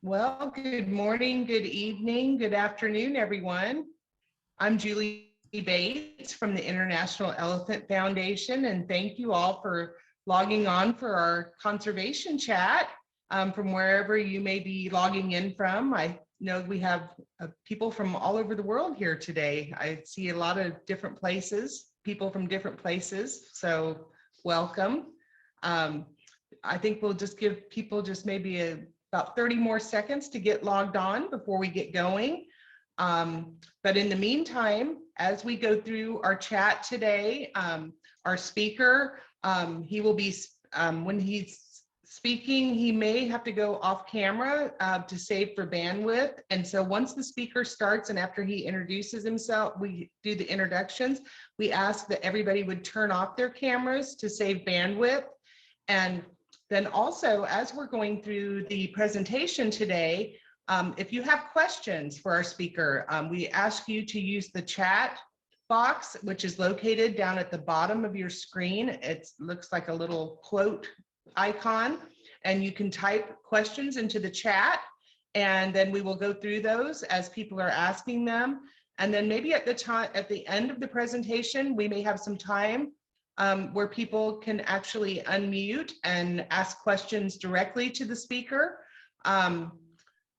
Well, good morning, good evening, good afternoon, everyone. I'm Julie Bates from the International Elephant Foundation, and thank you all for logging on for our conservation chat from wherever you may be logging in from. I know we have people from all over the world here today. I see a lot of different places, people from different places, so welcome. I think we'll just give people just maybe about 30 more seconds to get logged on before we get going. But in the meantime, as we go through our chat today, our speaker, he will be, when he's speaking, he may have to go off camera to save for bandwidth. And so once the speaker starts and after he introduces himself, we do the introductions, we ask that everybody would turn off their cameras to save bandwidth. And then also, as we're going through the presentation today, if you have questions for our speaker, we ask you to use the chat box, which is located down at the bottom of your screen. It looks like a little quote icon, and you can type questions into the chat, and then we will go through those as people are asking them. And then maybe at the end of the presentation, we may have some time where people can actually unmute and ask questions directly to the speaker.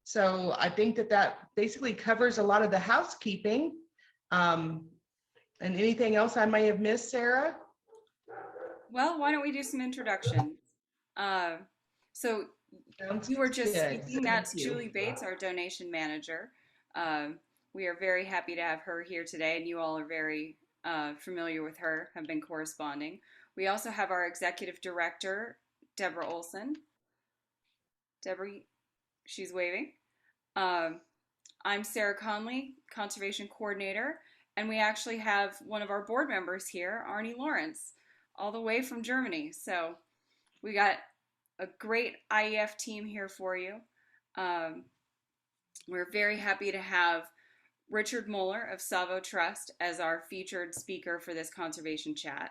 So I think that basically covers a lot of the housekeeping. And anything else I may have missed, Sarah? Well, why don't we do some introductions? So Sounds you were just good. speaking. Thank That's you. Julie Bates, our donation manager. We are very happy to have her here today, and you all are very familiar with her, have been corresponding. We also have our executive director, Deborah Olson. Deborah, she's waving. Um, I'm Sarah Conley, conservation coordinator, and we actually have one of our board members here, Arnie Lawrence, all the way from Germany. So we got a great IEF team here for you. Um, we're very happy to have Richard Moller of Savo Trust as our featured speaker for this conservation chat.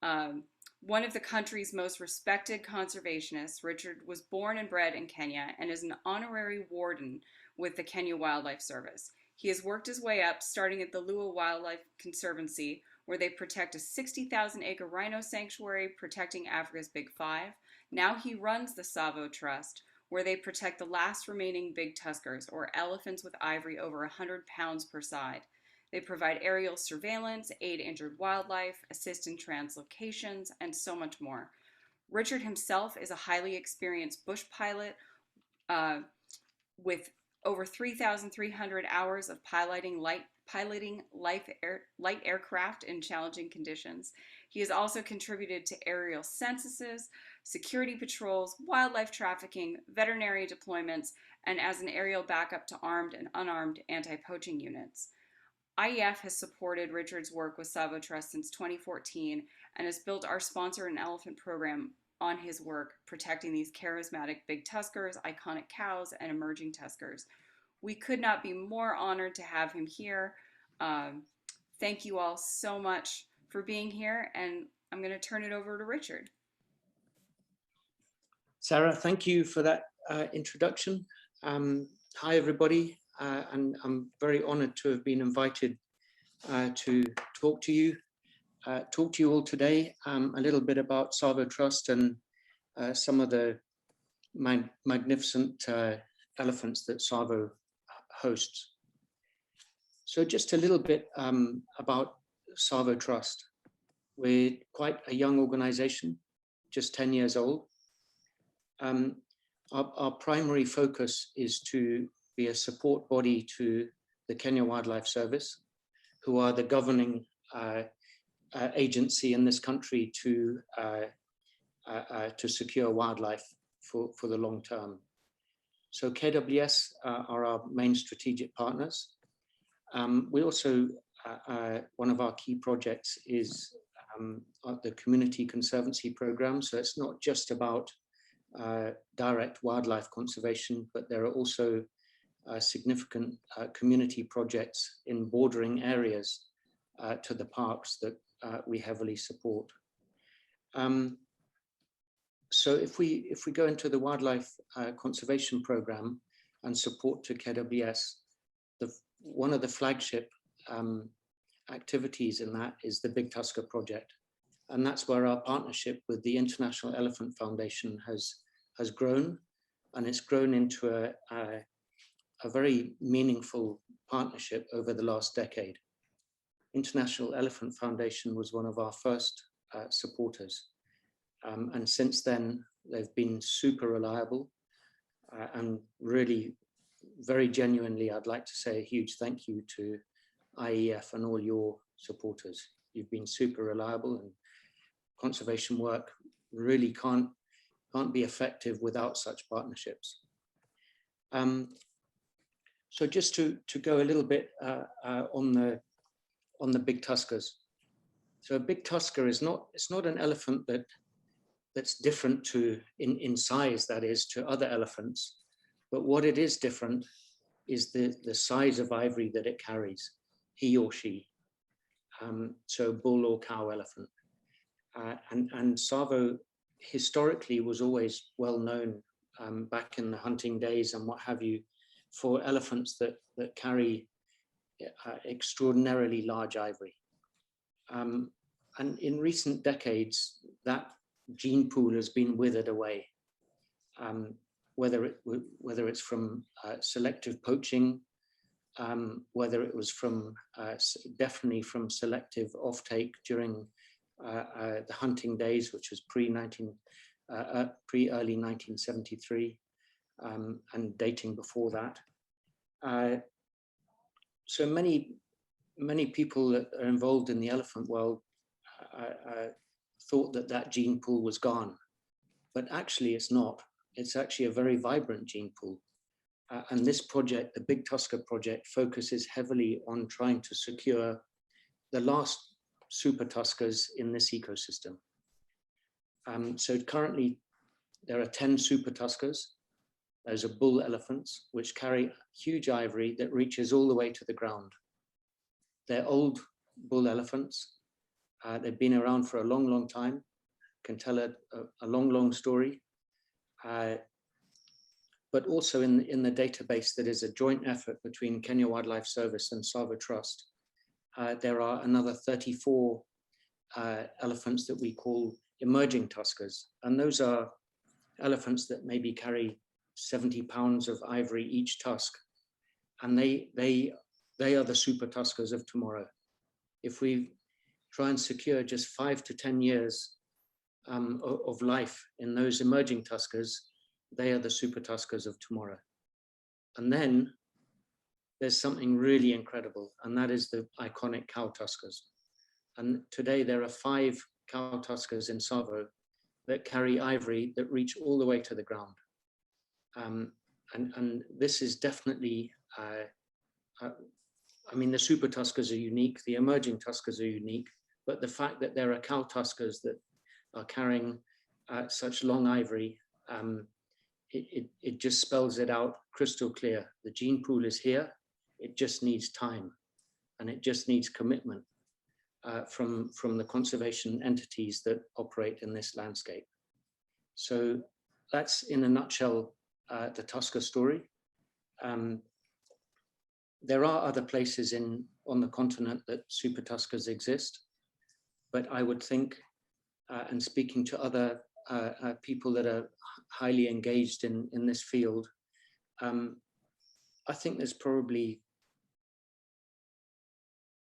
Um, one of the country's most respected conservationists, Richard was born and bred in Kenya and is an honorary warden with the Kenya Wildlife Service. He has worked his way up, starting at the Lua Wildlife Conservancy, where they protect a 60,000-acre rhino sanctuary protecting Africa's Big Five. Now he runs the Savo Trust, where they protect the last remaining big tuskers, or elephants with ivory over 100 pounds per side. They provide aerial surveillance, aid injured wildlife, assist in translocations, and so much more. Richard himself is a highly experienced bush pilot with over 3,300 hours of piloting light aircraft in challenging conditions. He has also contributed to aerial censuses, security patrols, wildlife trafficking, veterinary deployments, and as an aerial backup to armed and unarmed anti-poaching units. IEF has supported Richard's work with Savo Trust since 2014 and has built our Sponsor an Elephant program on his work protecting these charismatic big tuskers, iconic cows, and emerging tuskers. We could not be more honored to have him here. Thank you all so much for being here, and I'm going to turn it over to Richard. Sarah, thank you for that introduction. Hi, everybody, and I'm very honored to have been invited to talk to you all today, a little bit about Savo Trust and some of the magnificent elephants that Savo hosts. So just a little bit about Savo Trust. We're quite a young organization, just 10 years old. Our primary focus is to be a support body to the Kenya Wildlife Service, who are the governing agency in this country to secure wildlife for the long term. So KWS are our main strategic partners. We also, one of our key projects is the Community Conservancy Program. So it's not just about direct wildlife conservation, but there are also significant community projects in bordering areas to the parks that we heavily support. So if we go into the wildlife conservation program, and support to KWS, one of the flagship activities in that is the Big Tusker project. And that's where our partnership with the International Elephant Foundation has grown, and it's grown into a very meaningful partnership over the last decade. International Elephant Foundation was one of our first supporters. And since then, they've been super reliable, and really, very genuinely, I'd like to say a huge thank you to IEF and all your supporters. You've been super reliable, and conservation work really can't be effective without such partnerships. So just to go a little bit on the big tuskers. So a big tusker is it's not an elephant that's different to in size, that is, to other elephants, but what it is different is the size of ivory that it carries, he or she. So bull or cow elephant. And Tsavo historically was always well known back in the hunting days and what have you, for elephants that carry extraordinarily large ivory. And in recent decades, that gene pool has been withered away, whether it's from selective poaching, whether it was from definitely from selective offtake during the hunting days, which was pre-early 1973, and dating before that. So many people that are involved in the elephant world thought that gene pool was gone, but actually it's not. It's actually a very vibrant gene pool. And this project, the Big Tusker project, focuses heavily on trying to secure the last super tuskers in this ecosystem. So currently there are 10 super tuskers. Those are bull elephants, which carry huge ivory that reaches all the way to the ground. They're old bull elephants. They've been around for a long, long time, can tell a long, long story. But also in the database that is a joint effort between Kenya Wildlife Service and Tsavo Trust, there are another 34 elephants that we call emerging tuskers. And those are elephants that maybe carry 70 pounds of ivory each tusk. And they are the super tuskers of tomorrow. If we try and secure just 5 to 10 years of life in those emerging tuskers, they are the super tuskers of tomorrow. And then there's something really incredible, and that is the iconic cow tuskers. And today there are 5 cow tuskers in Tsavo that carry ivory that reach all the way to the ground. And this is definitely, I mean, the super tuskers are unique, the emerging tuskers are unique, but the fact that there are cow tuskers that are carrying such long ivory, it just spells it out crystal clear. The gene pool is here. It just needs time, and it just needs commitment from the conservation entities that operate in this landscape. So that's, in a nutshell, the tusker story. There are other places on the continent that super tuskers exist, but I would think, and speaking to other people that are highly engaged in this field, I think there's probably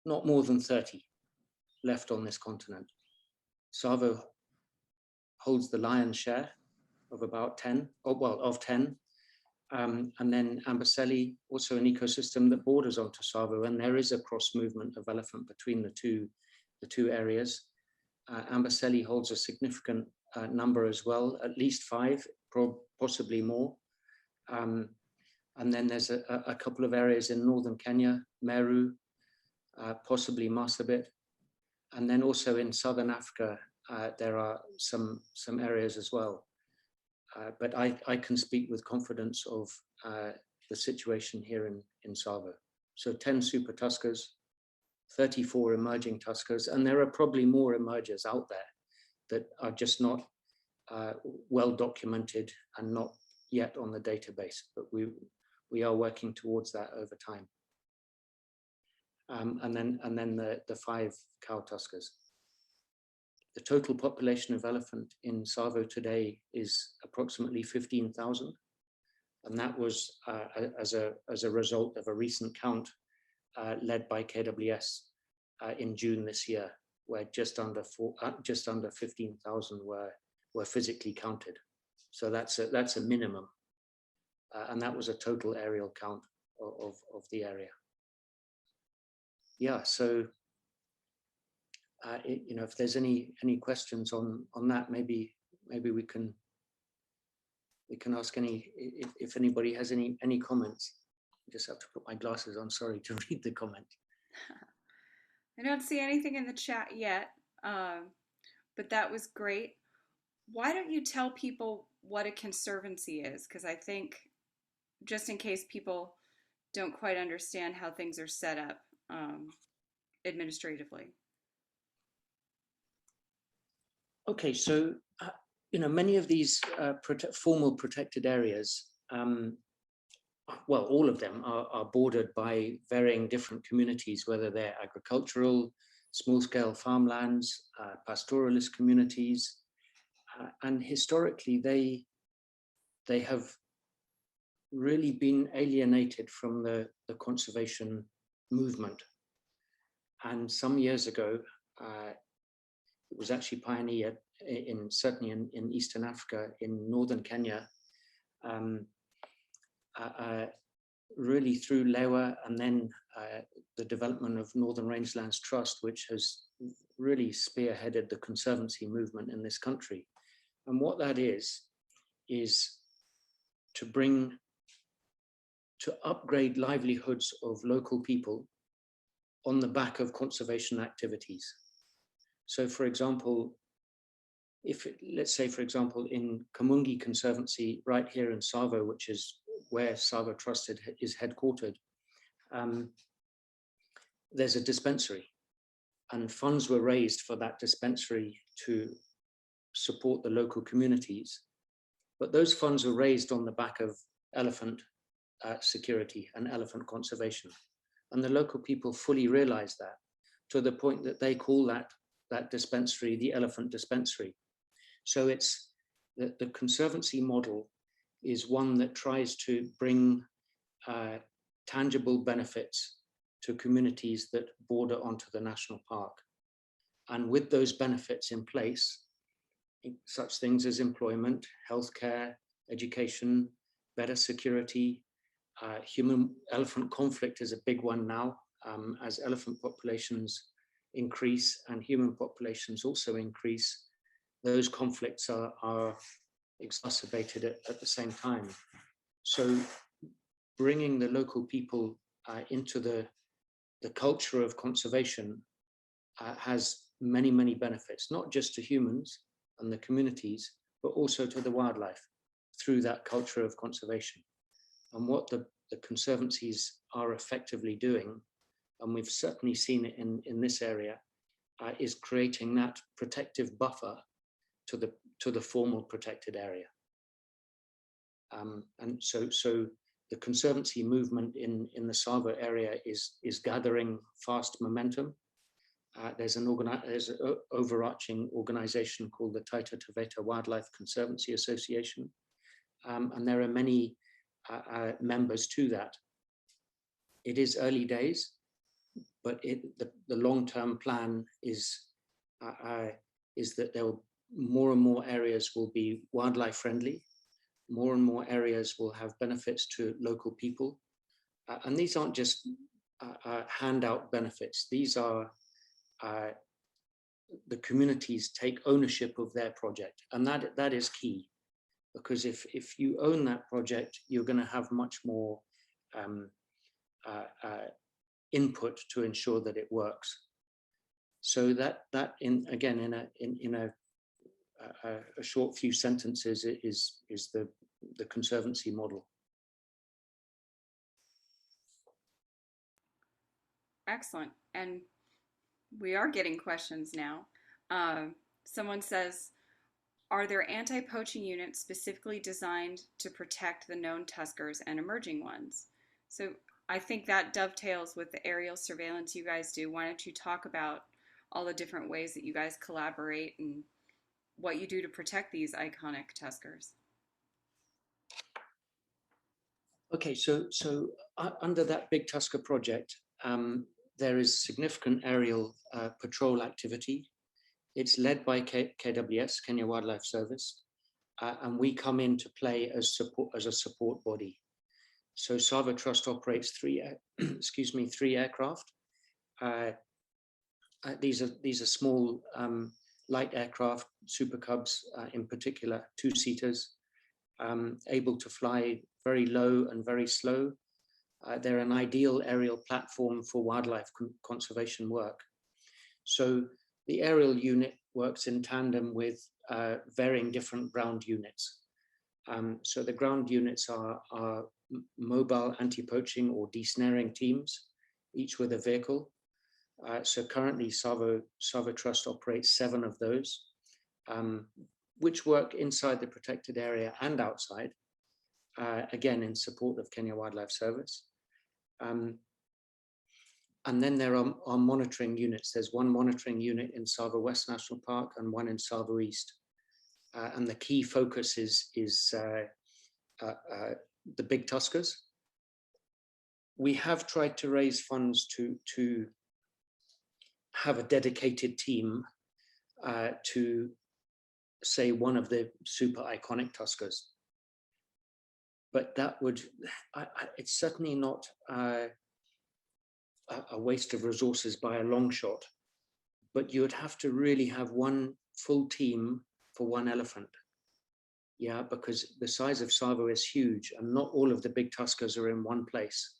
not more than 30 left on this continent. Tsavo holds the lion's share of about 10, of 10. And then Amboseli, also an ecosystem that borders onto Tsavo, and there is a cross movement of elephant between the two areas. Amboseli holds a significant number as well, at least 5, possibly more. And then there's a couple of areas in northern Kenya, Meru, possibly Marsabit. And then also in southern Africa, there are some areas as well. But I can speak with confidence of the situation here in Tsavo. So 10 super tuskers, 34 emerging tuskers, and there are probably more emergers out there that are just not well documented and not yet on the database, but we're we are working towards that over time. And then the 5 cow tuskers. The total population of elephant in Tsavo today is approximately 15,000. And that was as a result of a recent count led by KWS in June this year, where just under 15,000 were physically counted. So that's a minimum, and that was a total aerial count of the area. Yeah. So if there's any questions on that, maybe we can ask if anybody has any comments. I just have to put my glasses on, sorry, to read the comment. I don't see anything in the chat yet, but that was great. Why don't you tell people what a conservancy is? Because I think, just in case people don't quite understand how things are set up administratively. Okay, so many of these formal protected areas, well, all of them are bordered by varying different communities, whether they're agricultural, small-scale farmlands, pastoralist communities, and historically they have really been alienated from the conservation movement. And some years ago, it was actually pioneered certainly in Eastern Africa, in northern Kenya, really through Lewa, and then the development of Northern Rangelands Trust, which has really spearheaded the conservancy movement in this country. And what that is to upgrade livelihoods of local people on the back of conservation activities. So for example, let's say, for example, in Kamungi Conservancy, right here in Tsavo, which is where Tsavo Trust is headquartered, there's a dispensary, and funds were raised for that dispensary to support the local communities. But those funds were raised on the back of elephant security and elephant conservation. And the local people fully realized that, to the point that they call that dispensary the elephant dispensary. So it's the conservancy model is one that tries to bring tangible benefits to communities that border onto the national park. And with those benefits in place, such things as employment, healthcare, education, better security, human-elephant conflict is a big one now, as elephant populations increase and human populations also increase. Those conflicts are exacerbated at the same time. So bringing the local people into the culture of conservation has many, many benefits, not just to humans and the communities, but also to the wildlife through that culture of conservation. And what the conservancies are effectively doing, and we've certainly seen it in this area, is creating that protective buffer to the formal protected area. And so the conservancy movement in the Tsavo area is gathering fast momentum. There's an overarching organization called the Taita Taveta Wildlife Conservancy Association, and there are many members to that. It is early days, but the long-term plan is that more and more areas will be wildlife friendly, more and more areas will have benefits to local people, and these aren't just handout benefits. These are the communities take ownership of their project, and that is key, because if you own that project, you're going to have much more input to ensure that it works. So that in a short few sentences is the conservancy model. Excellent. And we are getting questions now. Someone says, are there anti-poaching units specifically designed to protect the known tuskers and emerging ones? So I think that dovetails with the aerial surveillance you guys do. Why don't you talk about all the different ways that you guys collaborate and what you do to protect these iconic tuskers? Okay, so under that Big Tusker project, there is significant aerial patrol activity. It's led by KWS, Kenya Wildlife Service, and we come into play as a support body. So Savo Trust operates three aircraft. These are small light aircraft, Super Cubs in particular, two-seaters, able to fly very low and very slow. They're an ideal aerial platform for wildlife conservation work. So the aerial unit works in tandem with varying different ground units. So the ground units are mobile anti-poaching or desnaring teams, each with a vehicle. So currently Savo Trust operates 7 of those, which work inside the protected area and outside, again in support of Kenya Wildlife Service. And then there are monitoring units. There's one monitoring unit in Savo West National Park and one in Savo East. And the key focus is the big tuskers. We have tried to raise funds to have a dedicated team to, say, one of the super iconic tuskers. But that would, it's certainly not a waste of resources by a long shot, but you would have to really have one full team for one elephant. Yeah, because the size of Savo is huge and not all of the big tuskers are in one place.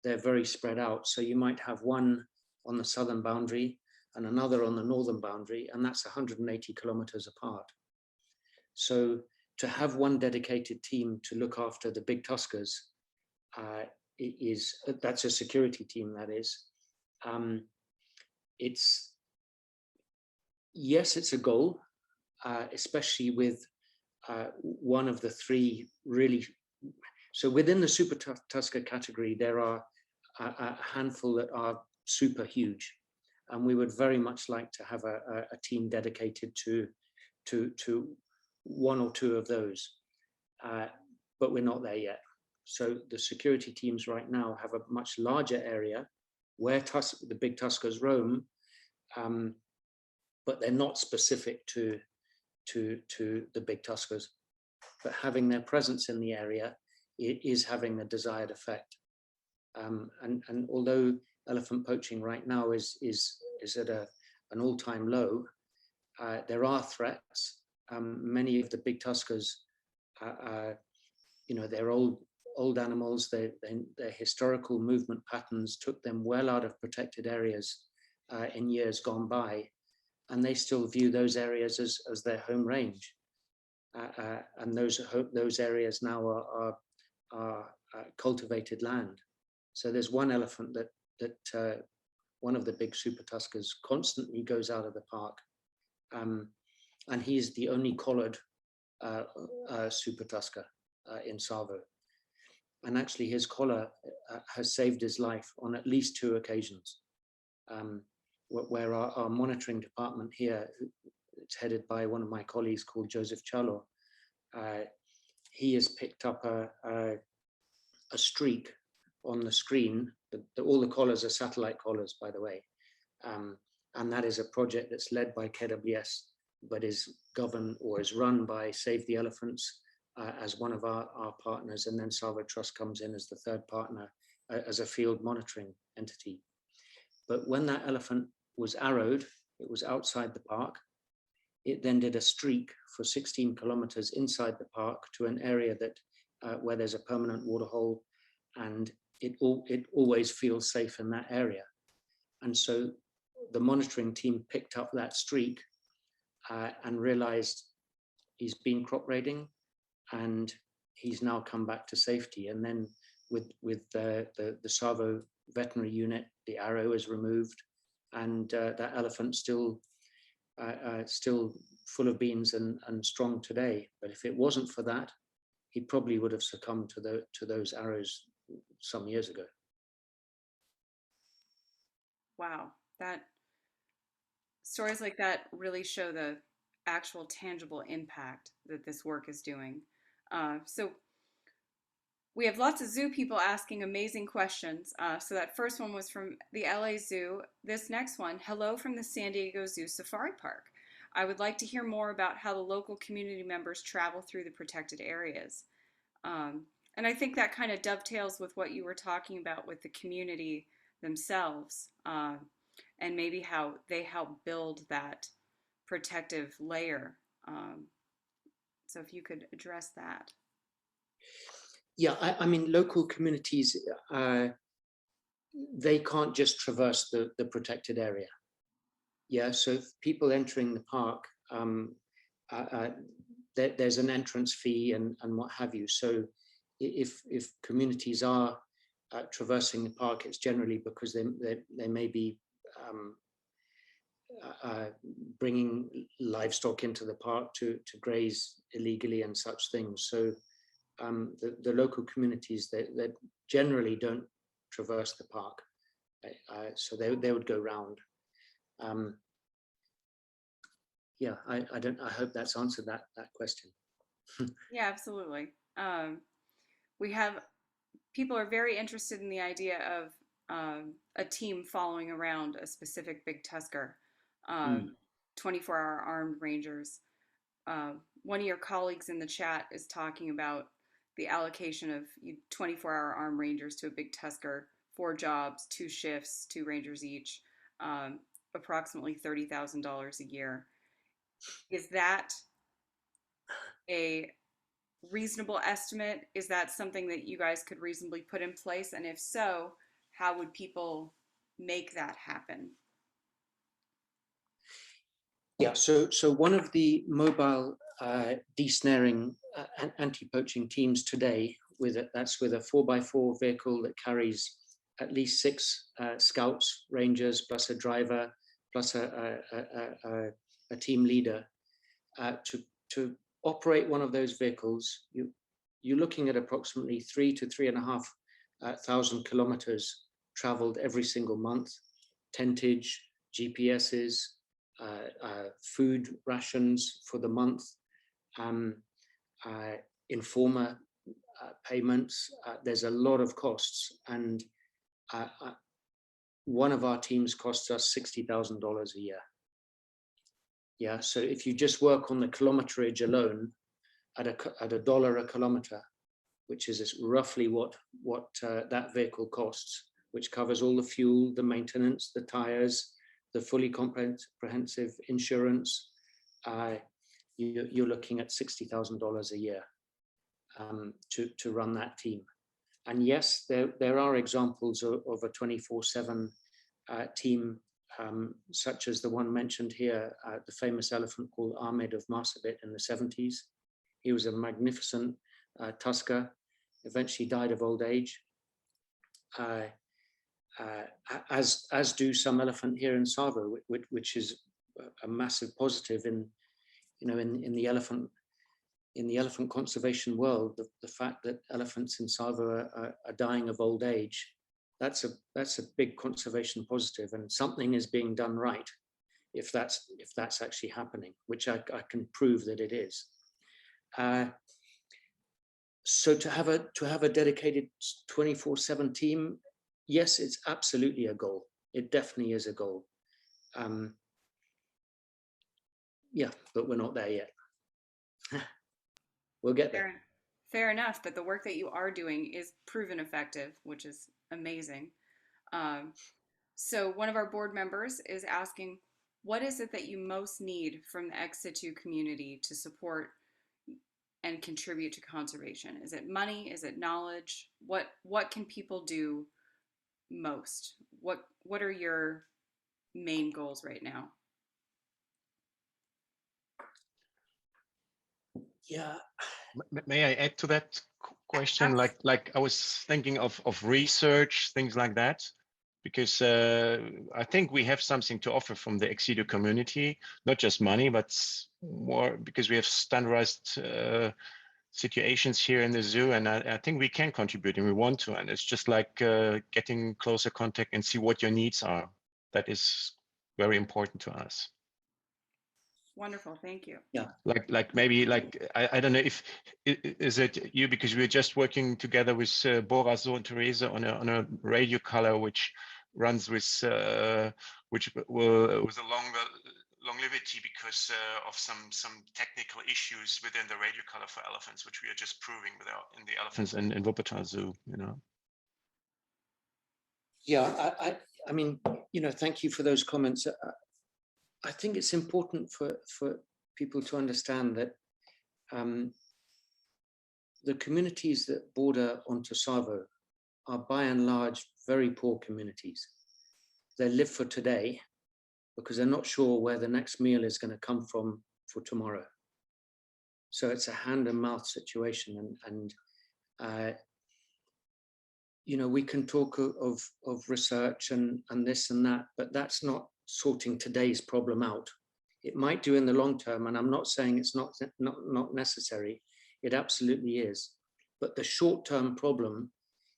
They're very spread out. So you might have one on the southern boundary and another on the northern boundary, and that's 180 kilometers apart. So to have one dedicated team to look after the big tuskers, that's a security team, that is. It's a goal, especially with one of the 3 really. So within the super tusker category, there are a handful that are super huge, and we would very much like to have a team dedicated to 1 or 2 of those, but we're not there yet. So the security teams right now have a much larger area where the big tuskers roam, but they're not specific to the big tuskers. But having their presence in the area is having the desired effect. And although elephant poaching right now is at an all-time low, there are threats. Many of the big tuskers, they're old animals. Their historical movement patterns took them well out of protected areas in years gone by, and they still view those areas as their home range. And those areas now are cultivated land. So there's one elephant that one of the big super tuskers constantly goes out of the park, and he's the only collared super tusker in Savo. And actually his collar has saved his life on at least 2 occasions, where our monitoring department here, it's headed by one of my colleagues called Joseph Chalo, he has picked up a streak on the screen. All the collars are satellite collars, by the way. And that is a project that's led by KWS, but is governed or is run by Save the Elephants as one of our partners. And then Savo Trust comes in as the 3rd partner as a field monitoring entity. But when that elephant was arrowed, it was outside the park. It then did a streak for 16 kilometers inside the park to an area that where there's a permanent waterhole, and it always feels safe in that area. And so the monitoring team picked up that streak and realized he's been crop raiding, and he's now come back to safety. And then with the Savo veterinary unit, the arrow is removed, and that elephant still still full of beans and strong today. But if it wasn't for that, he probably would have succumbed to those arrows some years ago. Wow, that stories like that really show the actual tangible impact that this work is doing. So we have lots of zoo people asking amazing questions. So that first one was from the LA Zoo. This next one, hello from the San Diego Zoo Safari Park. I would like to hear more about how the local community members travel through the protected areas. And I think that kind of dovetails with what you were talking about with the community themselves, and maybe how they help build that protective layer. So if you could address that. Yeah, I mean, local communities, they can't just traverse the protected area. Yeah, so if people entering the park, there's an entrance fee and what have you. So if communities are traversing the park, it's generally because they may be bringing livestock into the park to graze illegally and such things. So the local communities that generally don't traverse the park, so they would go round. Yeah, I hope that's answered that question. Yeah, absolutely. We have people are very interested in the idea of a team following around a specific big tusker, 24-hour armed rangers. One of your colleagues in the chat is talking about the allocation of 24-hour armed rangers to a big tusker, 4 jobs, 2 shifts, 2 rangers each, approximately $30,000 a year. Is that a reasonable estimate? Is that something that you guys could reasonably put in place? And if so, how would people make that happen? Yeah, so one of the mobile desnaring anti-poaching teams today, that's with a 4x4 vehicle that carries at least 6 scouts, rangers, plus a driver, plus a team leader. To operate one of those vehicles, you're looking at approximately 3,000 to 3,500 kilometers traveled every single month, tentage, GPSs, food rations for the month, informer payments. There's a lot of costs, and one of our teams costs us $60,000 a year. Yeah, so if you just work on the kilometerage alone at $1 a kilometer, which is roughly what that vehicle costs, which covers all the fuel, the maintenance, the tires, the fully comprehensive insurance, you're looking at $60,000 a year to run that team. And yes, there are examples of a 24/7 team, such as the one mentioned here, the famous elephant called Ahmed of Marsabit in the 70s. He was a magnificent tusker, eventually died of old age. As do some elephant here in Savo, which is a massive positive in the elephant conservation world. The fact that elephants in Savo are dying of old age, that's a big conservation positive, and something is being done right if that's actually happening, which I can prove that it is. So to have a dedicated 24/7 team, yes, it's absolutely a goal. It definitely is a goal. Yeah, but we're not there yet. We'll get there. Fair enough, but the work that you are doing is proven effective, which is amazing. So one of our board members is asking, what is it that you most need from the ex situ community to support and contribute to conservation? Is it money? Is it knowledge? What can people do most? What are your main goals right now? Yeah. May I add to that question? Like I was thinking of research, things like that. because I think we have something to offer from the Exido community, not just money, but more because we have standardized situations here in the zoo, and I think we can contribute and we want to, and it's just like getting closer contact and see what your needs are. That is very important to us. Wonderful, thank you. Yeah. Like maybe like I don't know if is it you, because we're just working together with Boras and Teresa on a radio color which runs with which will with a longer longevity because of some technical issues within the radio color for elephants, which we are just proving in the elephants in Wuppertal Zoo, you know. Yeah, I mean, you know, thank you for those comments. I think it's important for people to understand that the communities that border onto Savo are by and large very poor communities. They live for today because they're not sure where the next meal is going to come from for tomorrow. So it's a hand and mouth situation, and you know, we can talk of research and this and that, but that's not sorting today's problem out. It might do in the long term, and I'm not saying it's not necessary. It absolutely is. But the short-term problem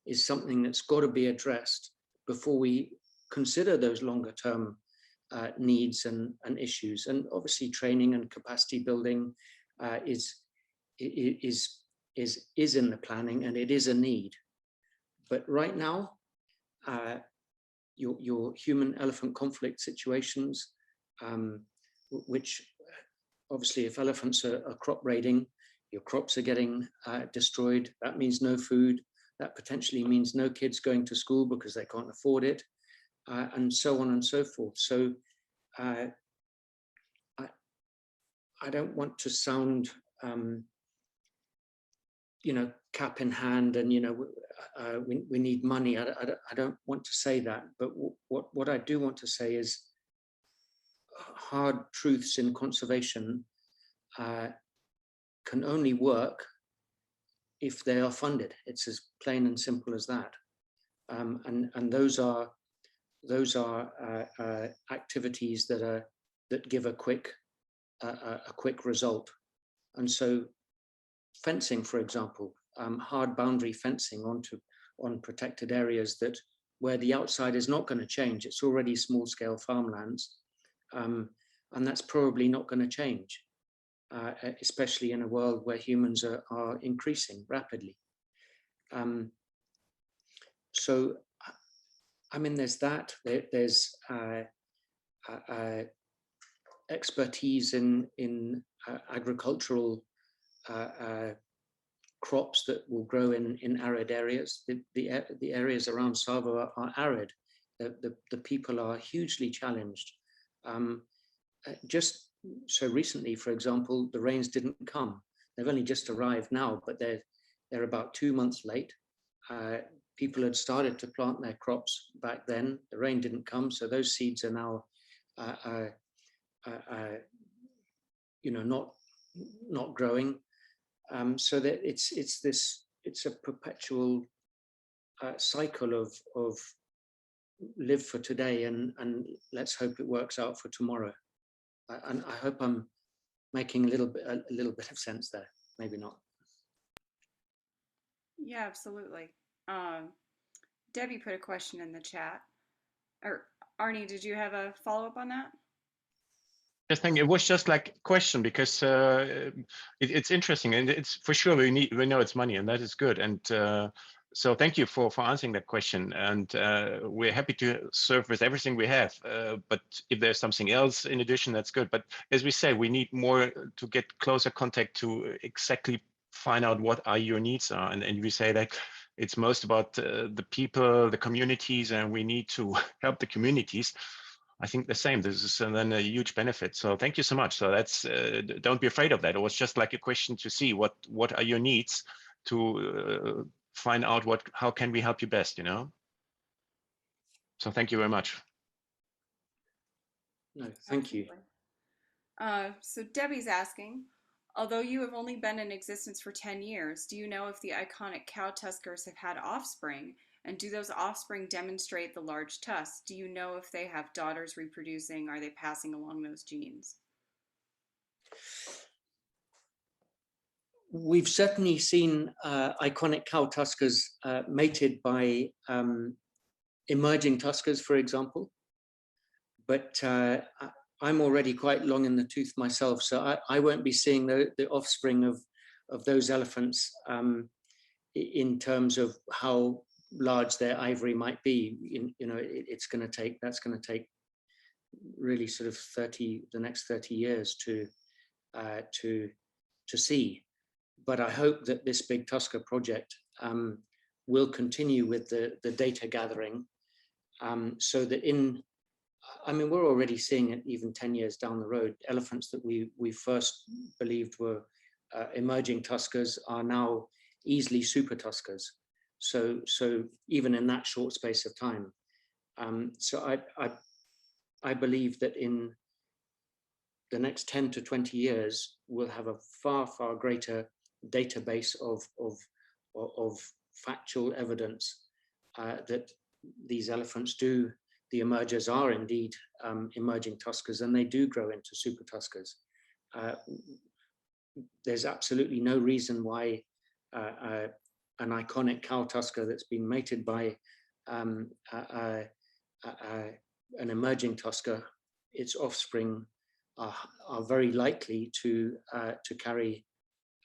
is something that's got to be addressed before we consider those longer-term needs and issues. And obviously, training and capacity building is in the planning, and it is a need. But right now, your human-elephant conflict situations, which obviously if elephants are crop raiding, your crops are getting destroyed, that means no food, that potentially means no kids going to school because they can't afford it, and so on and so forth. So I don't want to sound, you know, cap in hand and, you know, we need money. I don't want to say that, but what I do want to say is hard truths in conservation can only work if they are funded. It's as plain and simple as that. And those are activities that give a quick result. And so fencing, for example, hard boundary fencing on protected areas where the outside is not going to change. It's already small scale farmlands, and that's probably not going to change, especially in a world where humans are increasing rapidly. So, I mean, there's that. There's expertise in agricultural crops that will grow in arid areas. The areas around Savo are arid. The people are hugely challenged. Just so recently, for example, the rains didn't come. They've only just arrived now, but they're about 2 months late. People had started to plant their crops back then. The rain didn't come, so those seeds are now, you know, not growing. So that it's a perpetual cycle of live for today and let's hope it works out for tomorrow. And I hope I'm making a little bit of sense there. Maybe not. Yeah, absolutely. Debbie put a question in the chat. Or Arnie, did you have a follow-up on that? I think it was just like a question because it's interesting, and it's for sure we know it's money, and that is good. And so thank you for answering that question. And we're happy to serve with everything we have. But if there's something else in addition, that's good. But as we say, we need more to get closer contact to exactly find out what are your needs are. And we say that it's most about the people, the communities, and we need to help the communities. I think the same. This is then a huge benefit. So thank you so much. So that's don't be afraid of that. It was just like a question to see what are your needs to find out how can we help you best, you know. So thank you very much. No, thank you. So Debbie's asking, although you have only been in existence for 10 years, do you know if the iconic cow tuskers have had offspring? And do those offspring demonstrate the large tusks? Do you know if they have daughters reproducing? Are they passing along those genes? We've certainly seen iconic cow tuskers mated by emerging tuskers, for example. But I'm already quite long in the tooth myself, so I won't be seeing the offspring of those elephants in terms of how large their ivory might be. That's going to take really sort of the next 30 years to see. But I hope that this Big Tusker project will continue with the data gathering, so that we're already seeing it even 10 years down the road. Elephants that we first believed were emerging tuskers are now easily super tuskers. So even in that short space of time. So I believe that in the next 10 to 20 years, we'll have a far, far greater database of factual evidence that these elephants the emergers are indeed emerging tuskers, and they do grow into super tuskers. There's absolutely no reason why an iconic cow tusker that's been mated by an emerging tusker, its offspring are very likely to carry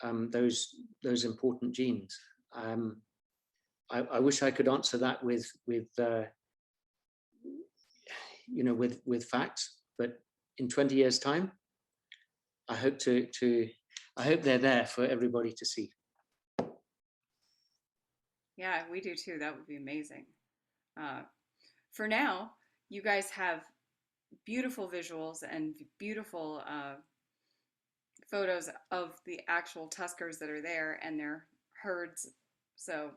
those important genes. I wish I could answer that with facts, but in 20 years' time, I hope they're there for everybody to see. Yeah, we do too. That would be amazing. For now, you guys have beautiful visuals and beautiful photos of the actual tuskers that are there and their herds. So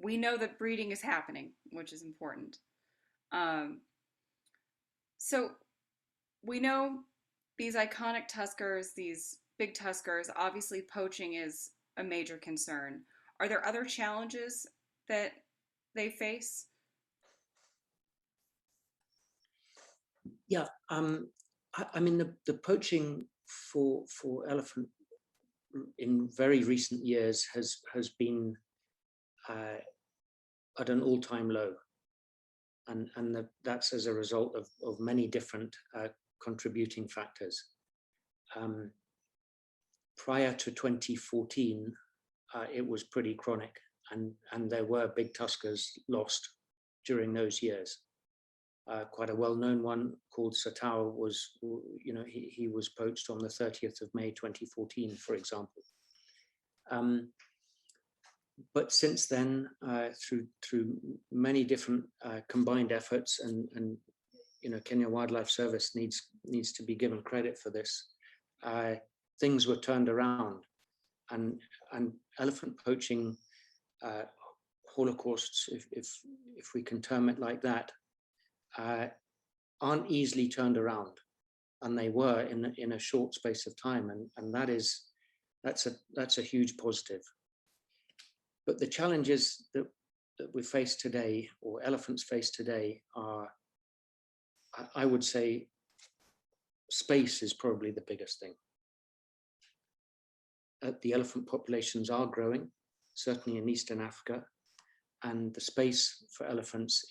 we know that breeding is happening, which is important. So we know these iconic tuskers, these big tuskers, obviously poaching is a major concern. Are there other challenges that they face? Yeah, the poaching for elephant in very recent years has been at an all-time low, and that's as a result of many different contributing factors. Prior to 2014, it was pretty chronic, and there were big tuskers lost during those years. Quite a well-known one called Satao was, he was poached on the 30th of May 2014, for example. But since then, through many different combined efforts, and Kenya Wildlife Service needs to be given credit for this, things were turned around, and elephant poaching holocausts, if we can term it like that, aren't easily turned around, and they were in a short space of time, and that's a huge positive. But the challenges that we face today, or elephants face today, are, I would say, space is probably the biggest thing. The elephant populations are growing, certainly in Eastern Africa, and the space for elephants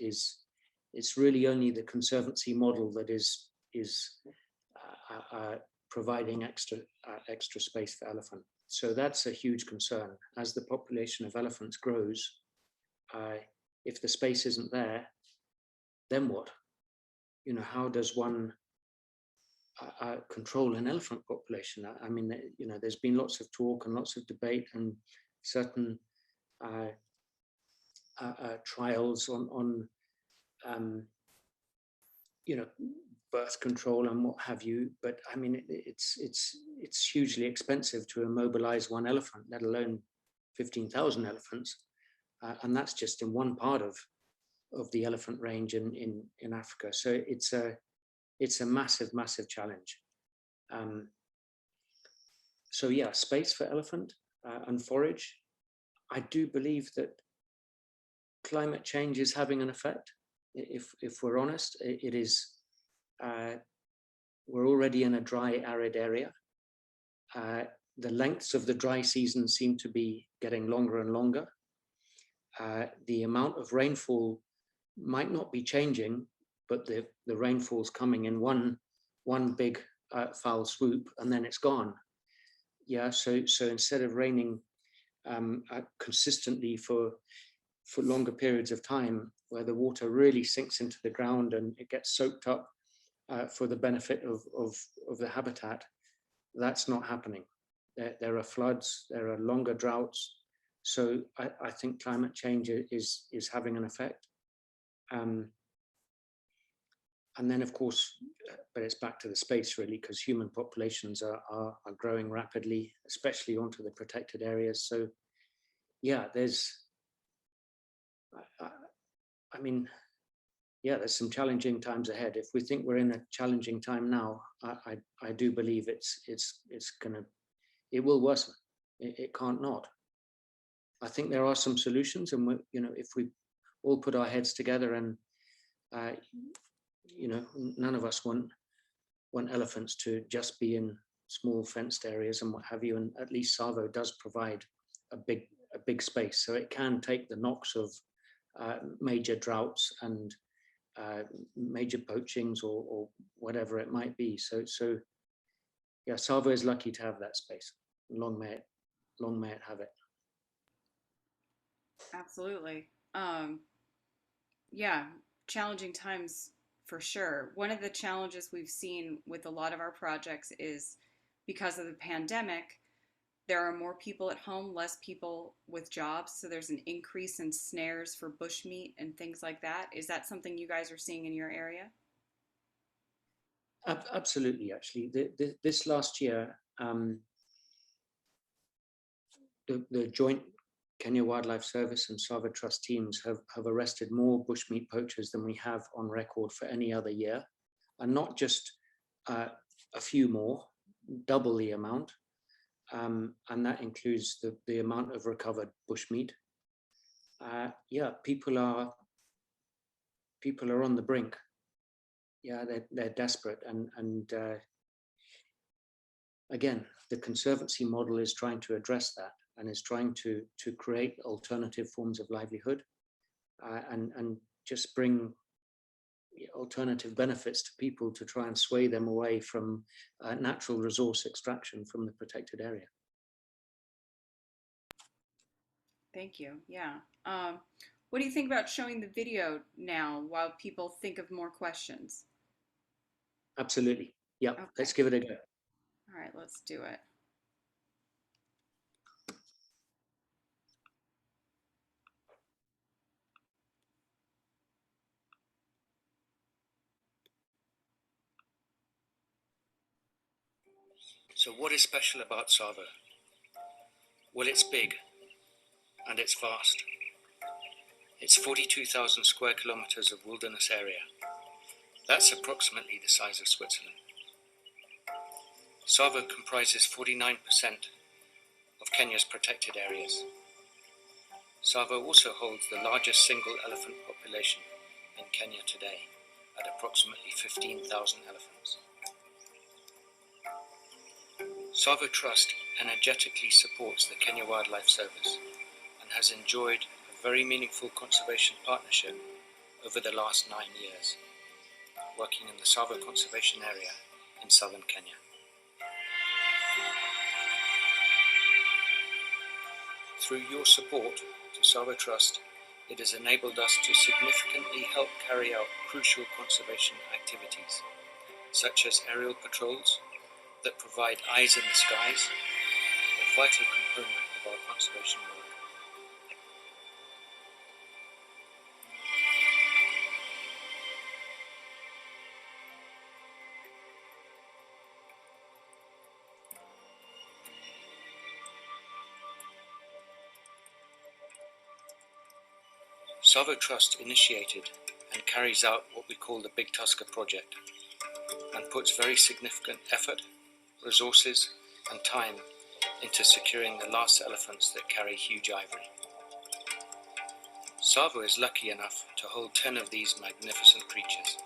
it's really only the conservancy model that is providing extra space for elephant. So that's a huge concern. As the population of elephants grows, if the space isn't there, then what? How does one control an elephant population? There's been lots of talk and lots of debate, and certain trials on birth control and what have you. But it's hugely expensive to immobilize one elephant, let alone 15,000 elephants, and that's just in one part of the elephant range in Africa. So it's a massive challenge. So yeah, space for elephant and forage. I do believe that climate change is having an effect. If we're honest, it is. We're already in a dry, arid area. The lengths of the dry season seem to be getting longer and longer. The amount of rainfall might not be changing, but the rainfall's coming in one big foul swoop, and then it's gone. Yeah, so instead of raining consistently for longer periods of time, where the water really sinks into the ground and it gets soaked up for the benefit of the habitat, that's not happening. There are floods, there are longer droughts. So I think climate change is having an effect. And then, of course, but it's back to the space really, because human populations are growing rapidly, especially onto the protected areas. So yeah, there's some challenging times ahead. If we think we're in a challenging time now, I do believe it will worsen. It can't not. I think there are some solutions, and if we all put our heads together, and none of us want elephants to just be in small fenced areas and what have you. And at least Savo does provide a big space, so it can take the knocks of major droughts and major poachings or whatever it might be. So yeah, Savo is lucky to have that space. Long may it have it. Absolutely. Yeah, challenging times for sure. One of the challenges we've seen with a lot of our projects is because of the pandemic, there are more people at home, less people with jobs. So there's an increase in snares for bushmeat and things like that. Is that something you guys are seeing in your area? Absolutely, actually. This last year, the joint Kenya Wildlife Service and Sava Trust teams have arrested more bushmeat poachers than we have on record for any other year. And not just a few more, double the amount. And that includes the amount of recovered bushmeat. Yeah, people are on the brink. Yeah, they're desperate, and again, the conservancy model is trying to address that, and is trying to create alternative forms of livelihood, and just bring alternative benefits to people to try and sway them away from natural resource extraction from the protected area. Thank you. Yeah. What do you think about showing the video now while people think of more questions? Absolutely. Yeah, Okay. Let's give it a go. All right, let's do it. So what is special about Savo? Well, it's big and it's vast. It's 42,000 square kilometers of wilderness area. That's approximately the size of Switzerland. Savo comprises 49% of Kenya's protected areas. Savo also holds the largest single elephant population in Kenya today, at approximately 15,000 elephants. Savo Trust energetically supports the Kenya Wildlife Service and has enjoyed a very meaningful conservation partnership over the last 9 years, working in the Savo Conservation Area in southern Kenya. Through your support to Savo Trust, it has enabled us to significantly help carry out crucial conservation activities, such as aerial patrols that provide eyes in the skies, a vital component of our conservation work. Savo Trust initiated and carries out what we call the Big Tusker Project, and puts very significant effort, resources and time into securing the last elephants that carry huge ivory. Savo is lucky enough to hold 10 of these magnificent creatures,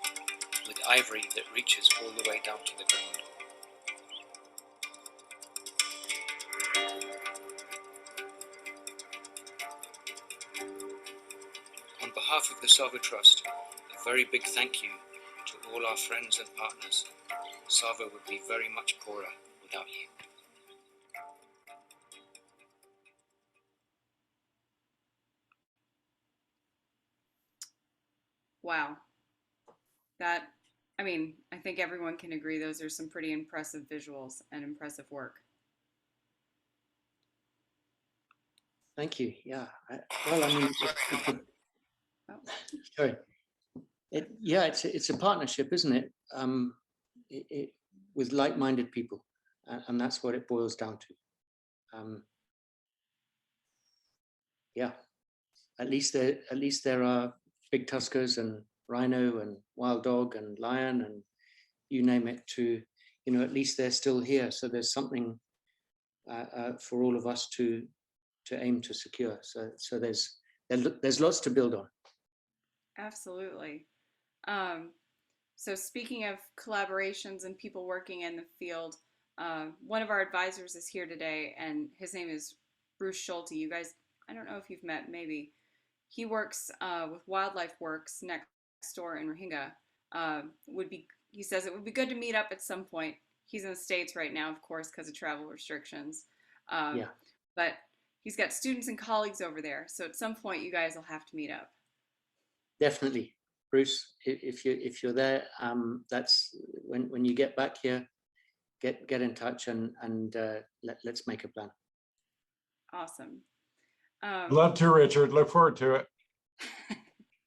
with ivory that reaches all the way down to the ground. On behalf of the Savo Trust, a very big thank you to all our friends and partners. Savo would be very much poorer without you. Wow. That, I mean, I think everyone can agree those are some pretty impressive visuals and impressive work. Thank you. Yeah. Well, I mean, Oh. sorry. It's a partnership, isn't it? With like-minded people, and that's what it boils down to. Yeah. At least there are big tuskers and rhino and wild dog and lion and you name it. To at least they're still here. So there's something for all of us to aim to secure. So there's lots to build on. Absolutely. So speaking of collaborations and people working in the field, one of our advisors is here today, and his name is Bruce Schulte. You guys, I don't know if you've met, maybe. He works with Wildlife Works next door in Rohingya. He says it would be good to meet up at some point. He's in the States right now, of course, because of travel restrictions. Yeah. But he's got students and colleagues over there. So at some point, you guys will have to meet up. Definitely, Bruce. If you're there, that's when you get back here, get in touch and let's make a plan. Awesome. Love to, Richard. Look forward to it.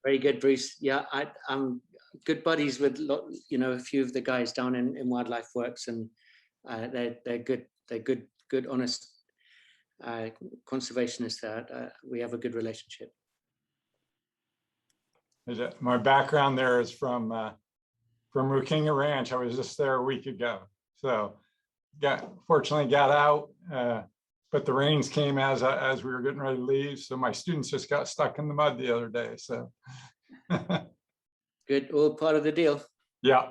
Very good, Bruce. Yeah, I'm good buddies with a few of the guys down in Wildlife Works, and they're good. They're good, honest conservationists. We have a good relationship. My background there is from Rukinga Ranch. I was just there a week ago, so fortunately got out, but the rains came as we were getting ready to leave. So my students just got stuck in the mud the other day. So good, all part of the deal. Yeah.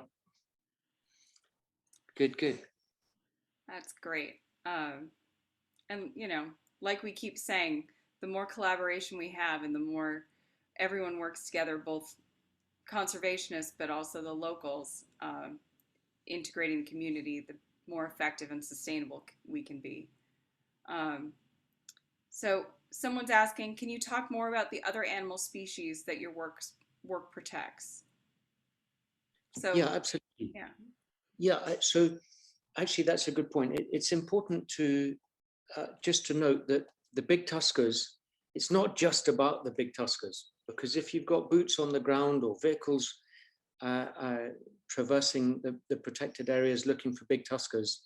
Good. That's great. And like we keep saying, the more collaboration we have and the more everyone works together, both conservationists, but also the locals, integrating the community, the more effective and sustainable we can be. So someone's asking, can you talk more about the other animal species that your work protects? So yeah, absolutely. Yeah. So actually, that's a good point. It's important to just to note that the big tuskers, it's not just about the big tuskers, because if you've got boots on the ground or vehicles traversing the protected areas looking for big tuskers,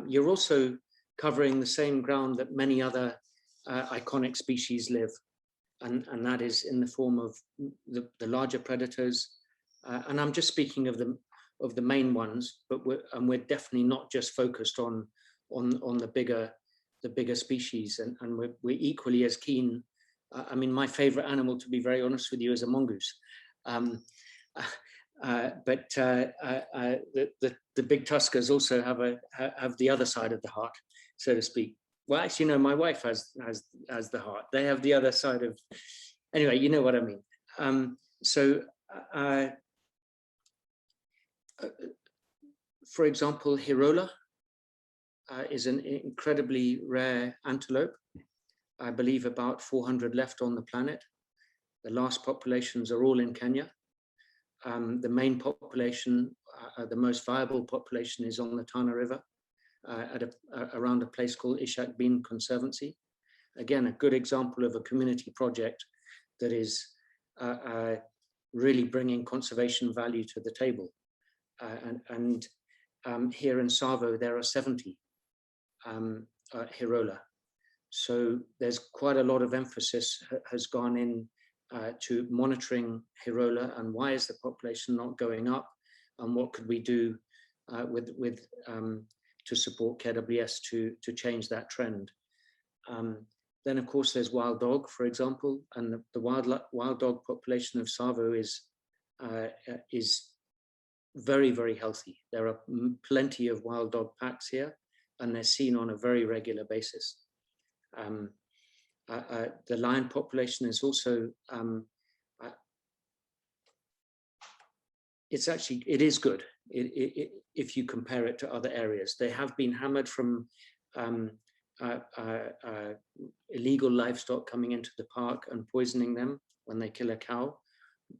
you're also covering the same ground that many other iconic species live, and that is in the form of the larger predators. And I'm just speaking of the main ones, but we're definitely not just focused on the bigger species, and we're equally as keen. I mean, my favorite animal, to be very honest with you, is a mongoose. But the big tuskers also have the other side of the heart, so to speak. Well, actually, no, my wife has the heart. They have the other side of. Anyway, you know what I mean. For example, Hirola is an incredibly rare antelope. I believe about 400 left on the planet. The last populations are all in Kenya. The main population, the most viable population, is on the Tana River around a place called Ishak Bin Conservancy. Again, a good example of a community project that is really bringing conservation value to the table. Here in Savo, there are 70 Hirola. So there's quite a lot of emphasis has gone in to monitoring Hirola and why is the population not going up, and what could we do to support KWS to change that trend. Then, of course, there's wild dog, for example, and the wild dog population of Tsavo is very, very healthy. There are plenty of wild dog packs here, and they're seen on a very regular basis. The lion population is also, it is good if you compare it to other areas. They have been hammered from illegal livestock coming into the park and poisoning them when they kill a cow.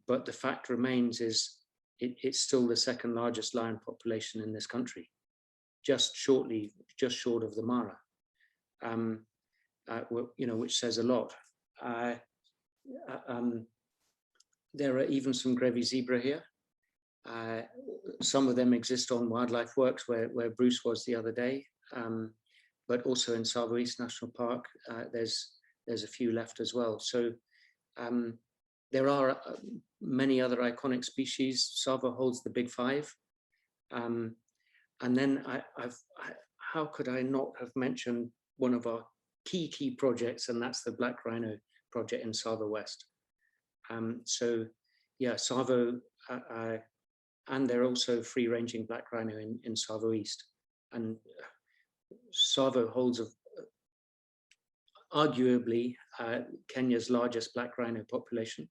But the fact remains is it's still the second largest lion population in this country, just short of the Mara, which says a lot. There are even some Grevy's zebra here. Some of them exist on Wildlife Works, where Bruce was the other day, but also in Tsavo East National Park, there's a few left as well. So there are many other iconic species. Tsavo holds the big five. And then how could I not have mentioned one of our key projects, and that's the Black Rhino project in Tsavo West. So yeah, Tsavo, and they're also free-ranging black rhino in Tsavo East. And Tsavo holds arguably Kenya's largest black rhino population.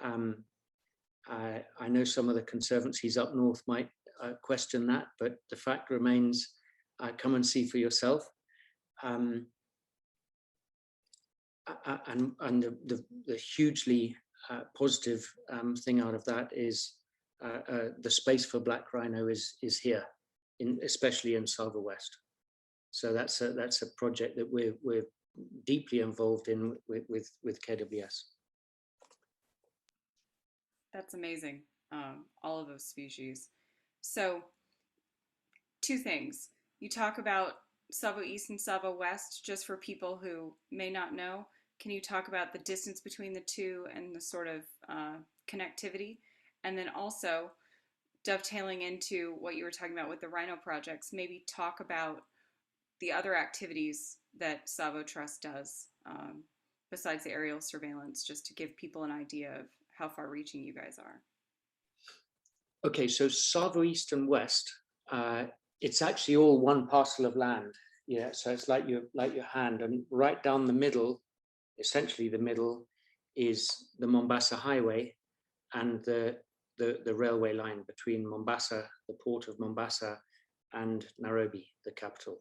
I know some of the conservancies up north might question that, but the fact remains, come and see for yourself. And the hugely positive thing out of that is the space for black rhino is here, especially in Tsavo West. So that's a project that we're deeply involved in with KWS. That's amazing, all of those species. So, two things. You talk about Tsavo East and Tsavo West, just for people who may not know. Can you talk about the distance between the two and the sort of connectivity? And then also, dovetailing into what you were talking about with the rhino projects, maybe talk about the other activities that Tsavo Trust does besides the aerial surveillance, just to give people an idea of how far reaching you guys are. Okay, so Tsavo East and West, it's actually all one parcel of land. Yeah, so it's like your hand, and right down the middle, essentially the middle, is the Mombasa Highway and the railway line between Mombasa, the port of Mombasa, and Nairobi, the capital.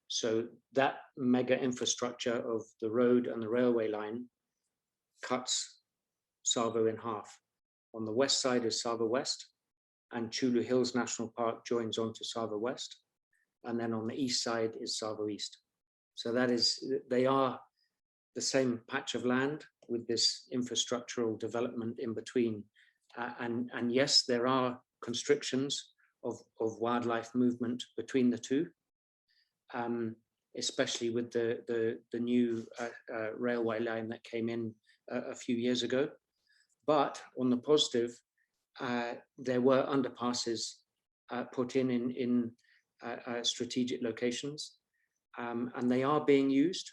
So that mega infrastructure of the road and the railway line cuts Tsavo in half. On the west side is Tsavo West, and Chulu Hills National Park joins onto Tsavo West. And then on the east side is Tsavo East. So they are the same patch of land with this infrastructural development in between. And yes, there are constrictions of wildlife movement between the two, especially with the new railway line that came in a few years ago. But on the positive, there were underpasses put in strategic locations, and they are being used.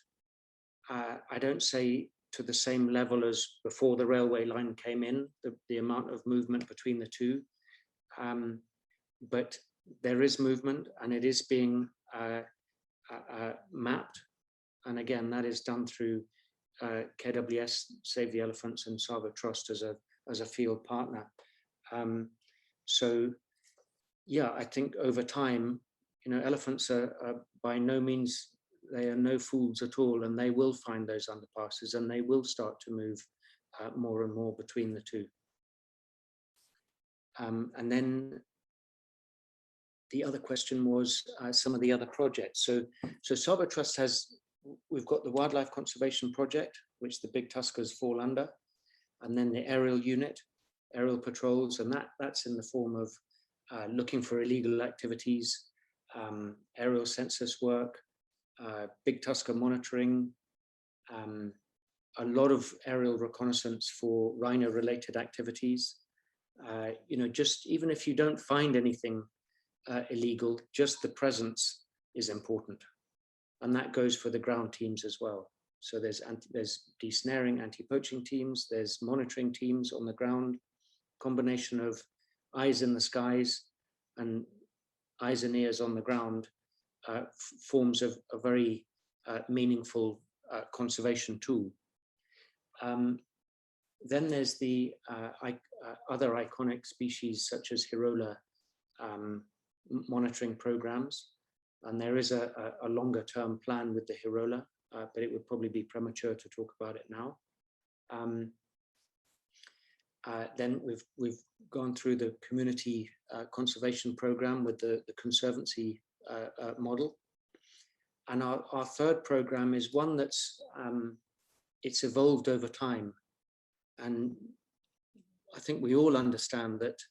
I don't say to the same level as before the railway line came in, the amount of movement between the two, but there is movement, and it is being mapped. And again, that is done through KWS, Save the Elephants, and Tsavo Trust as a field partner. So yeah, I think over time, elephants are by no means, they are no fools at all, and they will find those underpasses, and they will start to move more and more between the two. And then the other question was some of the other projects. So Tsavo Trust we've got the Wildlife Conservation Project, which the big tuskers fall under, and then the aerial unit, aerial patrols, and that's in the form of looking for illegal activities, aerial census work, big tusker monitoring, a lot of aerial reconnaissance for rhino-related activities. Just even if you don't find anything illegal, just the presence is important. And that goes for the ground teams as well. So there's desnaring, anti-poaching teams, there's monitoring teams on the ground, combination of eyes in the skies and eyes and ears on the ground forms a very meaningful conservation tool. Then there's the other iconic species such as Hirola monitoring programs. And there is a longer term plan with the Hirola, but it would probably be premature to talk about it now. Then we've gone through the community conservation program with the Conservancy model. And our third program is one that's, it's evolved over time. And I think we all understand that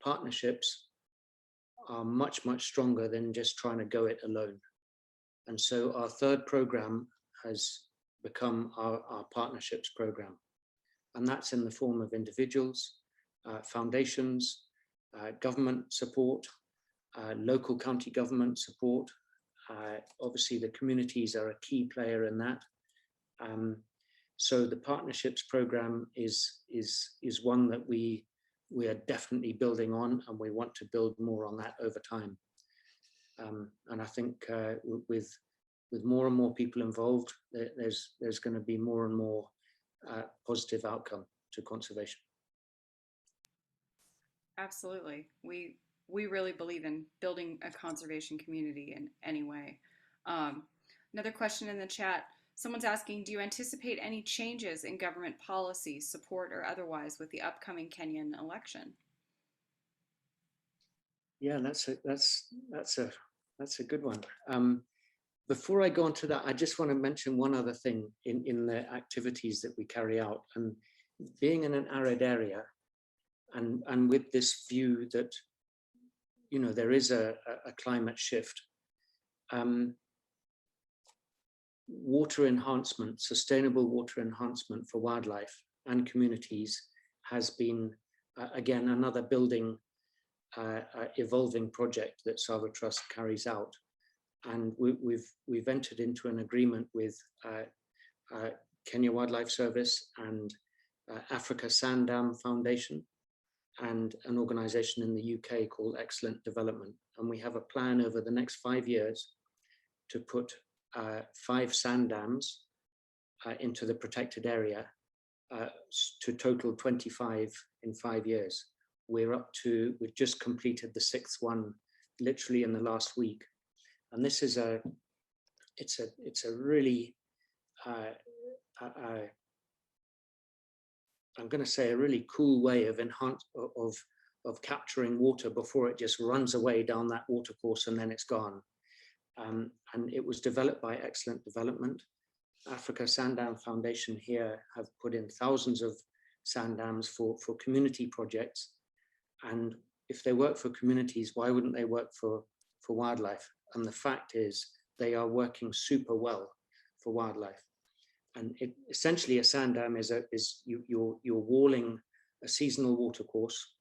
partnerships are much, much stronger than just trying to go it alone. And so our third program has become our partnerships program. And that's in the form of individuals, foundations, government support, local county government support. Obviously the communities are a key player in that. So the partnerships program is one that we are definitely building on, and we want to build more on that over time. And I think with more and more people involved, there's going to be more and more positive outcome to conservation. Absolutely. We really believe in building a conservation community in any way. Another question in the chat. Someone's asking, do you anticipate any changes in government policy, support, or otherwise with the upcoming Kenyan election? Yeah, that's a good one. Before I go on to that, I just want to mention one other thing in the activities that we carry out. And being in an arid area, and with this view that, you know, there is a climate shift. Water enhancement, sustainable water enhancement for wildlife and communities has been, again, another building, evolving project that Sava Trust carries out. And we've entered into an agreement with Kenya Wildlife Service and Africa Sand Dam Foundation and an organization in the UK called Excellent Development. And we have a plan over the next 5 years to put 5 sand dams into the protected area to total 25 in 5 years. We've just completed the 6th one literally in the last week. And this is it's a really, I'm going to say a really cool way of capturing water before it just runs away down that water course and then it's gone. And it was developed by Excellent Development. Africa Sand Dam Foundation here have put in thousands of sand dams for community projects. And if they work for communities, why wouldn't they work for wildlife? And the fact is they are working super well for wildlife. And essentially a sand dam is you're walling a seasonal water course.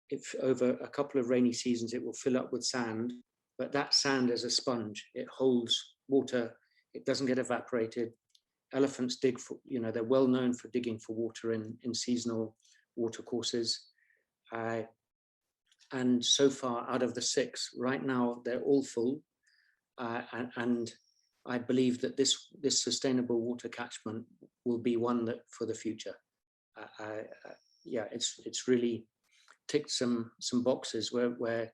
If over a couple of rainy seasons, it will fill up with sand, but that sand is a sponge. It holds water. It doesn't get evaporated. Elephants dig for, you know, they're well known for digging for water in seasonal water courses. And so far out of the 6, right now, they're all full. And I believe that this sustainable water catchment will be one that for the future. Yeah, it's really ticked some boxes where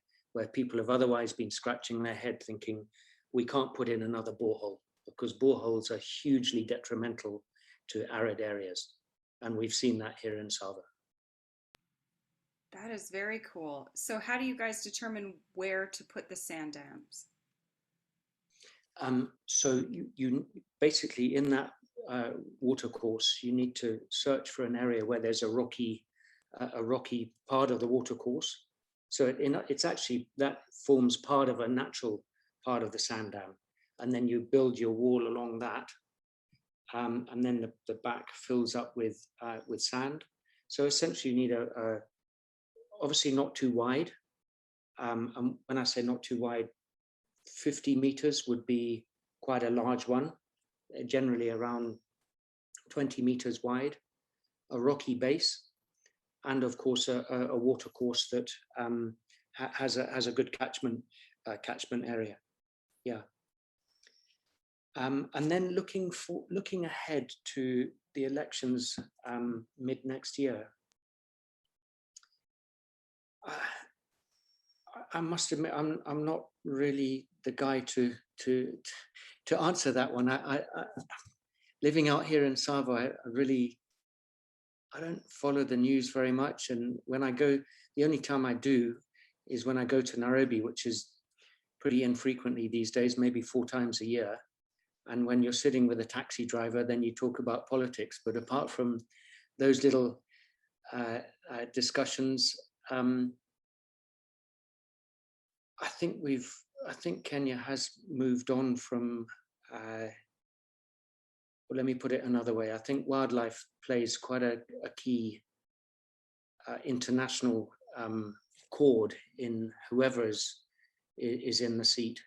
people have otherwise been scratching their head thinking, we can't put in another borehole because boreholes are hugely detrimental to arid areas. And we've seen that here in Sava. That is very cool. So how do you guys determine where to put the sand dams? So you basically in that water course, you need to search for an area where there's a rocky part of the water course. So it's actually, that forms part of a natural part of the sand dam. And then you build your wall along that. And then the back fills up with sand. So essentially you need obviously not too wide. And when I say not too wide, 50 meters would be quite a large one. generally around 20 meters wide, a rocky base, and of course a water course that has a good catchment area. Yeah. And then looking ahead to the elections mid next year, I must admit I'm not really the guy to answer that one. I living out here in Savo, I don't follow the news very much, and when I go, the only time I do is when I go to Nairobi, which is pretty infrequently these days, maybe 4 times a year. And when you're sitting with a taxi driver, then you talk about politics. But apart from those little discussions, I think Kenya has moved on from. Well, let me put it another way. I think wildlife plays quite a key international chord in whoever is in the seat,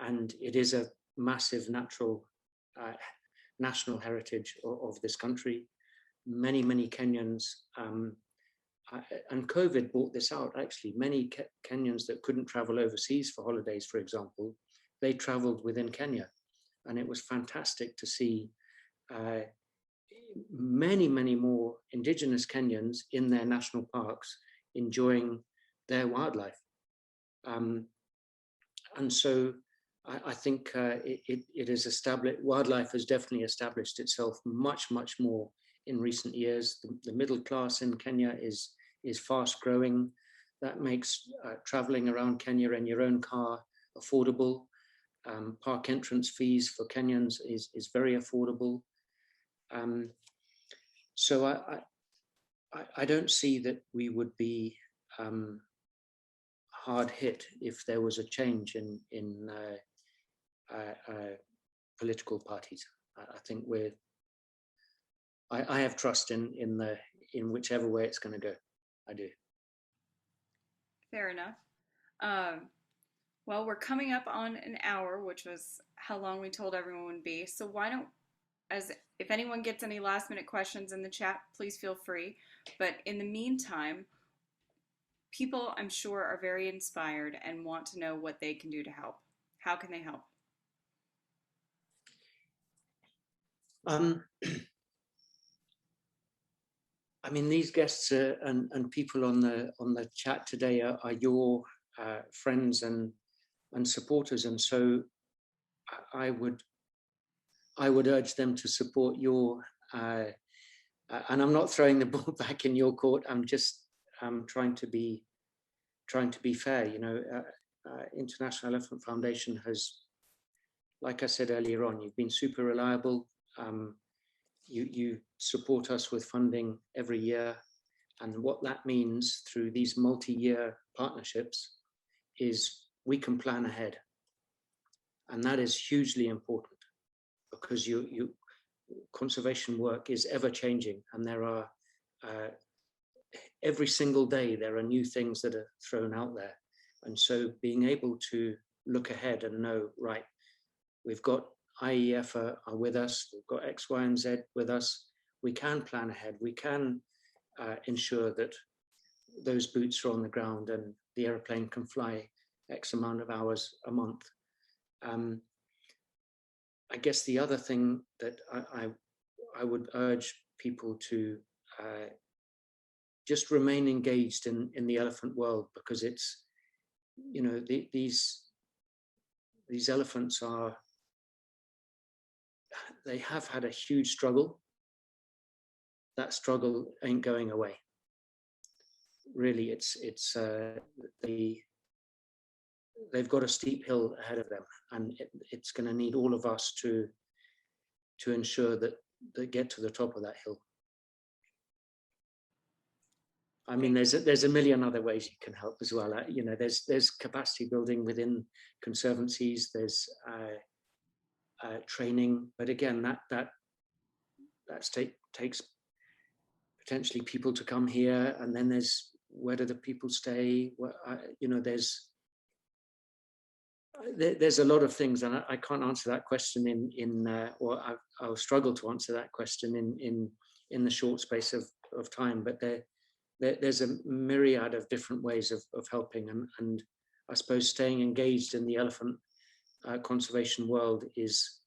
and it is a massive national heritage of this country. Many Kenyans, and COVID brought this out actually, many Kenyans that couldn't travel overseas for holidays, for example, they traveled within Kenya. And it was fantastic to see many more indigenous Kenyans in their national parks enjoying their wildlife. And so I think it is established, wildlife has definitely established itself much more in recent years. The middle class in Kenya is fast growing. That makes traveling around Kenya in your own car affordable. Park entrance fees for Kenyans is very affordable. So I don't see that we would be hard hit if there was a change in political parties. I think I have trust in whichever way it's going to go. I do. Fair enough. Well, we're coming up on an hour, which was how long we told everyone would be. So why don't, if anyone gets any last minute questions in the chat, please feel free. But in the meantime, people I'm sure are very inspired and want to know what they can do to help. How can they help? I mean, these guests and people on the chat today are your friends and supporters, and so I would urge them to support your. And I'm not throwing the ball back in your court. I'm just trying to be fair. You know, International Elephant Foundation has, like I said earlier on, you've been super reliable. You support us with funding every year, and what that means through these multi-year partnerships is we can plan ahead, and that is hugely important because conservation work is ever changing, and there are every single day there are new things that are thrown out there, and so being able to look ahead and know, right, we've got IEF are with us, we've got X, Y, and Z with us. We can plan ahead. We can ensure that those boots are on the ground and the airplane can fly X amount of hours a month. I guess the other thing that I would urge people to just remain engaged in the elephant world, because it's, you know, these elephants they have had a huge struggle. That struggle ain't going away. Really, they've got a steep hill ahead of them, and it's going to need all of us to ensure that they get to the top of that hill. I mean, there's a million other ways you can help as well. You know, there's capacity building within conservancies. There's training, but again, that takes potentially people to come here, and then there's where do the people stay? You know, there's There's a lot of things, and I can't answer that question or I'll struggle to answer that question in the short space of time. But there's a myriad of different ways of helping, and I suppose staying engaged in the elephant conservation world is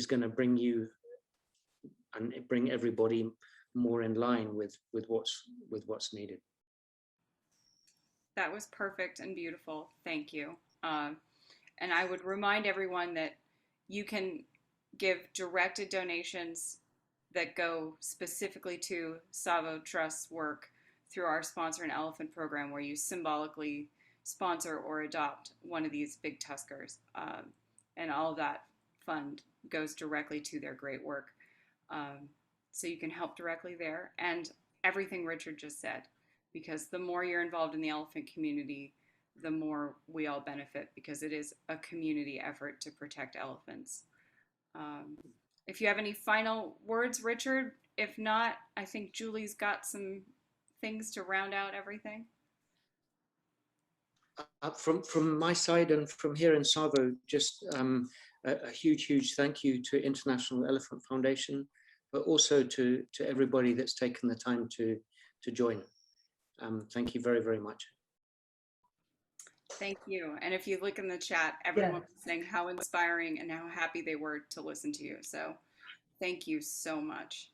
going to bring you and bring everybody more in line with what's needed. That was perfect and beautiful. Thank you. And I would remind everyone that you can give directed donations that go specifically to Savo Trust's work through our Sponsor an Elephant program, where you symbolically sponsor or adopt one of these big tuskers. And all of that fund goes directly to their great work. So you can help directly there. And everything Richard just said, because the more you're involved in the elephant community, the more we all benefit, because it is a community effort to protect elephants. If you have any final words, Richard, if not, I think Julie's got some things to round out everything. From my side and from here in Savo, just a huge thank you to International Elephant Foundation, but also to everybody that's taken the time to join. Thank you very much. Thank you. And if you look in the chat, everyone was saying how inspiring and how happy they were to listen to you. So thank you so much.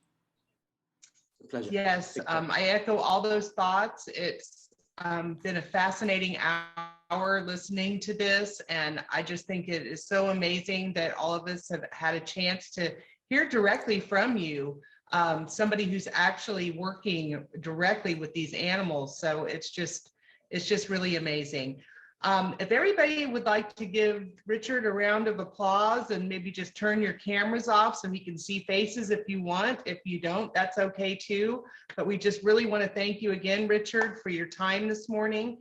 It's a pleasure. Yes, I echo all those thoughts. It's been a fascinating hour listening to this, and I just think it is so amazing that all of us have had a chance to hear directly from you, somebody who's actually working directly with these animals. So it's just really amazing. If everybody would like to give Richard a round of applause, and maybe just turn your cameras off so he can see faces if you want. If you don't, that's okay too. But we just really want to thank you again, Richard, for your time this morning.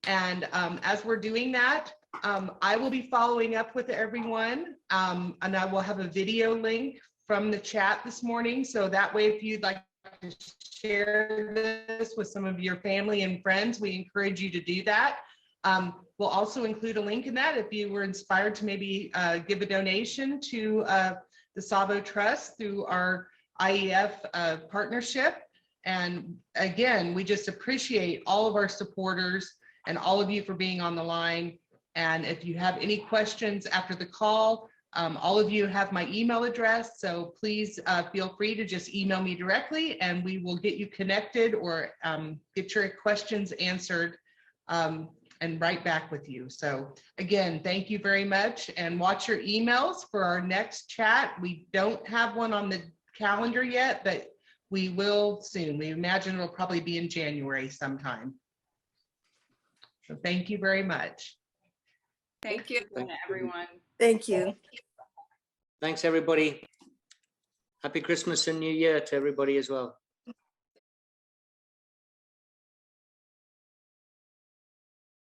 And as we're doing that, I will be following up with everyone, and I will have a video link from the chat this morning. So that way, if you'd like to share this with some of your family and friends, we encourage you to do that. We'll also include a link in that if you were inspired to maybe give a donation to the Savo Trust through our IEF partnership. And again, we just appreciate all of our supporters and all of you for being on the line. And if you have any questions after the call, all of you have my email address, so please feel free to just email me directly, and we will get you connected or get your questions answered and right back with you. So again, thank you very much, and watch your emails for our next chat. We don't have one on the calendar yet, but we will soon. We imagine it'll probably be in January sometime. So thank you very much. Thank you, everyone. Thank you. Thanks, everybody. Happy Christmas and New Year to everybody as well.